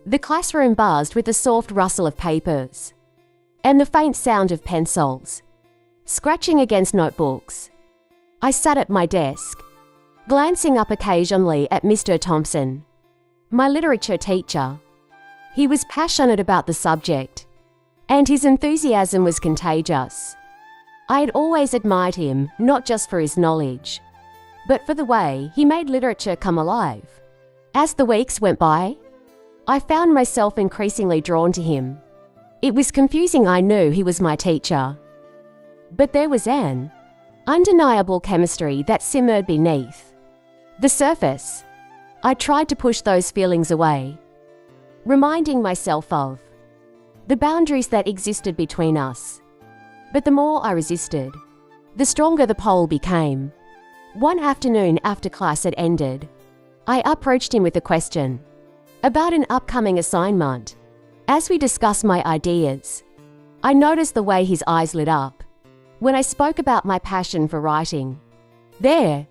The classroom buzzed with the soft rustle of papers and the faint sound of pencils scratching against notebooks. I sat at my desk, glancing up occasionally at Mr. Thompson, my literature teacher. He was passionate about the subject, and his enthusiasm was contagious. I had always admired him, not just for his knowledge, but for the way he made literature come alive. As the weeks went by, I found myself increasingly drawn to him. It was confusing. I knew he was my teacher, but there was an undeniable chemistry that simmered beneath the surface. I tried to push those feelings away, reminding myself of the boundaries that existed between us. But the more I resisted, the stronger the pull became. One afternoon after class had ended, I approached him with a question about an upcoming assignment. As we discussed my ideas, I noticed the way his eyes lit up when I spoke about my passion for writing. There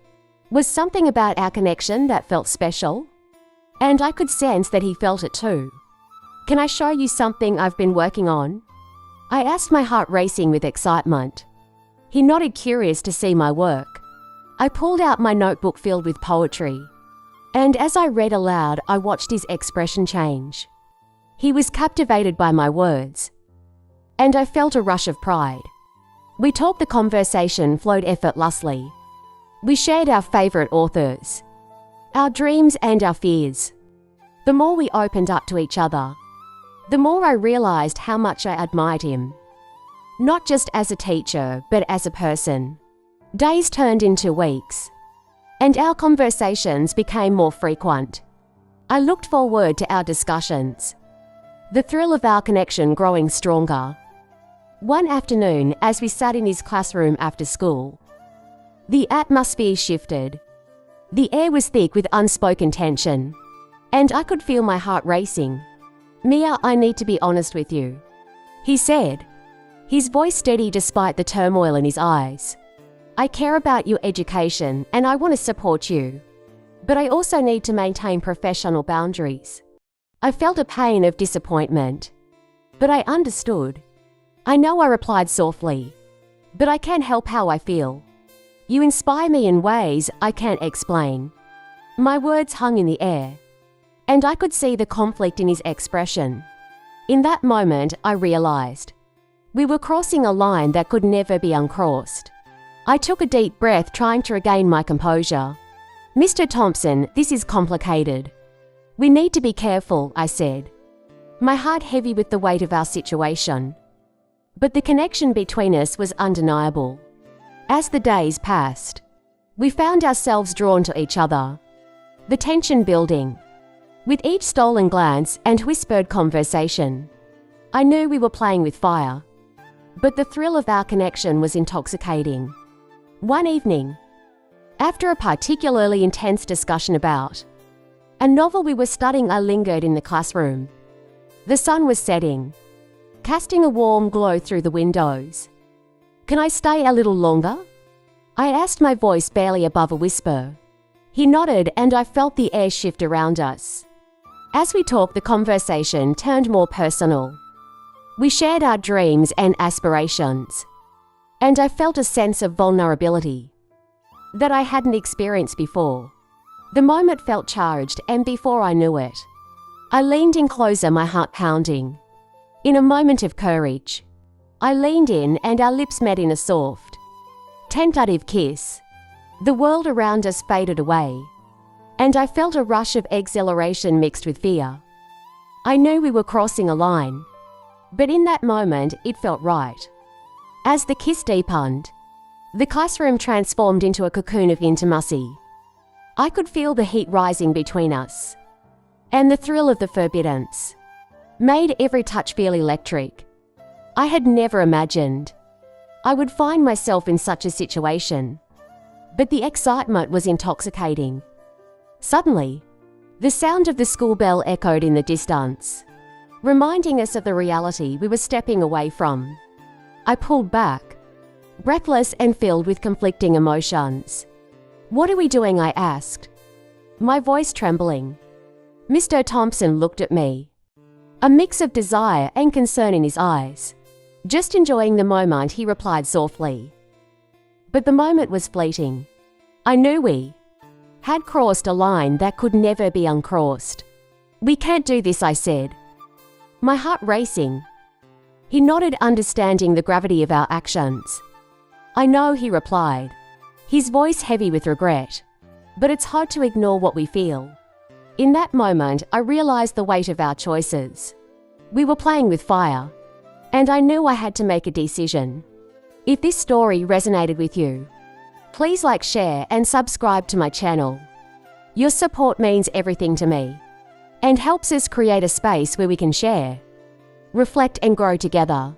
was something about our connection that felt special, and I could sense that he felt it too. "Can I show you something I've been working on?" I asked, my heart racing with excitement. He nodded, curious to see my work. I pulled out my notebook filled with poetry, and as I read aloud, I watched his expression change. He was captivated by my words, and I felt a rush of pride. We talked. The conversation flowed effortlessly. We shared our favorite authors, our dreams and our fears. The more we opened up to each other, the more I realized how much I admired him, not just as a teacher, but as a person. Days turned into weeks, and our conversations became more frequent. I looked forward to our discussions, the thrill of our connection growing stronger. One afternoon, as we sat in his classroom after school, the atmosphere shifted. The air was thick with unspoken tension, and I could feel my heart racing. "Mia, I need to be honest with you," he said, his voice steady despite the turmoil in his eyes. "I care about your education and I want to support you, but I also need to maintain professional boundaries." I felt a pain of disappointment, but I understood. "I know," I replied softly, "but I can't help how I feel. You inspire me in ways I can't explain." My words hung in the air, and I could see the conflict in his expression. In that moment, I realized we were crossing a line that could never be uncrossed. I took a deep breath, trying to regain my composure. "Mr. Thompson, this is complicated. We need to be careful," I said, my heart heavy with the weight of our situation. But the connection between us was undeniable. As the days passed, we found ourselves drawn to each other, the tension building. With each stolen glance and whispered conversation, I knew we were playing with fire, but the thrill of our connection was intoxicating. One evening, after a particularly intense discussion about a novel we were studying, I lingered in the classroom. The sun was setting, casting a warm glow through the windows. "Can I stay a little longer?" I asked, my voice barely above a whisper. He nodded, and I felt the air shift around us. As we talked, the conversation turned more personal. We shared our dreams and aspirations, and I felt a sense of vulnerability that I hadn't experienced before. The moment felt charged, and before I knew it, I leaned in closer, my heart pounding. In a moment of courage, I leaned in, and our lips met in a soft, tentative kiss. The world around us faded away, and I felt a rush of exhilaration mixed with fear. I knew we were crossing a line, but in that moment, it felt right. As the kiss deepened, the classroom transformed into a cocoon of intimacy. I could feel the heat rising between us, and the thrill of the forbiddance made every touch feel electric. I had never imagined I would find myself in such a situation, but the excitement was intoxicating. Suddenly, the sound of the school bell echoed in the distance, reminding us of the reality we were stepping away from. I pulled back, breathless and filled with conflicting emotions. "What are we doing?" I asked, my voice trembling. Mr. Thompson looked at me, a mix of desire and concern in his eyes. Just enjoying the moment, he replied softly. But the moment was fleeting. I knew we had crossed a line that could never be uncrossed. We can't do this, I said, my heart racing. He nodded, understanding the gravity of our actions. I know, he replied, his voice heavy with regret. But it's hard to ignore what we feel. In that moment, I realized the weight of our choices. We were playing with fire, and I knew I had to make a decision. If this story resonated with you, please like, share, and subscribe to my channel. Your support means everything to me and helps us create a space where we can share, reflect, and grow together.